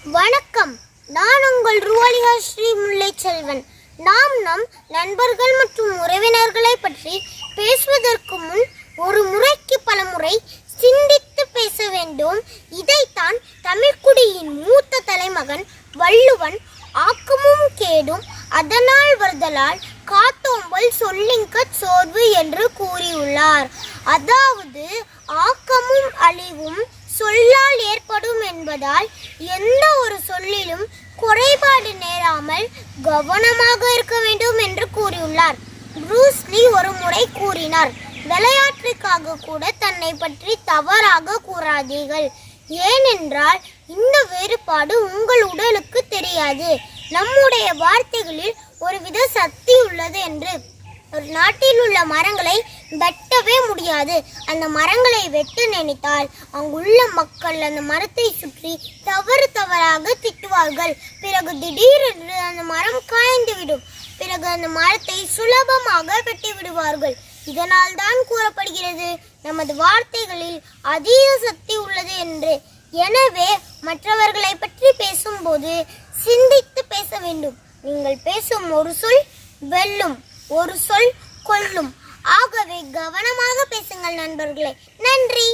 வணக்கம். நான் உங்கள் ருவாலிகா ஸ்ரீ முல்லை செல்வன். நாம் நம் நண்பர்கள் மற்றும் உறவினர்களை பற்றி பேசுவதற்கு முன் ஒரு முறைக்கு பல முறை சிந்தித்து பேச வேண்டும். இதைத்தான் தமிழ்குடியின் மூத்த தலைமகன் வள்ளுவன் ஆக்கமும் கேடும் அதனால் வருதலால் காத்தோம்பல் சொல்லிங்கச் சோர்வு என்று கூறியுள்ளார். அதாவது ஆக்கமும் அழிவும் சொல்லால் ஏற்படும் என்பதால் எந்த ஒரு சொல்லிலும் குறைபாடு நேராமல் கவனமாக இருக்க வேண்டும் என்று கூறியுள்ளார். ப்ரூஸ் லீ ஒரு முறை கூறினார், விளையாட்டுக்காக கூட தன்னை பற்றி தவறாக கூறாதீர்கள். ஏனென்றால் இந்த வேறுபாடு உங்கள் உடலுக்கு தெரியாது. நம்முடைய வார்த்தைகளில் ஒருவித சக்தி உள்ளது என்று. ஒரு நாட்டில் உள்ள மரங்களை வெட்டவே முடியாது. அந்த மரங்களை வெட்ட நினைத்தால் அங்குள்ள மக்கள் அந்த மரத்தை சுற்றி தவறாக திட்டுவார்கள். பிறகு திடீரென்று அந்த மரம் காய்ந்துவிடும். பிறகு அந்த மரத்தை சுலபமாக வெட்டி விடுவார்கள். இதனால் தான் கூறப்படுகிறது நமது வார்த்தைகளில் அதீத சக்தி உள்ளது என்று. எனவே மற்றவர்களை பற்றி பேசும்போது சிந்தித்து பேச வேண்டும். நீங்கள் பேசும் ஒரு சொல் வெல்லும், ஒரு சொல் கொல்லும். ஆகவே கவனமாக பேசுங்கள் நண்பர்களே. நன்றி.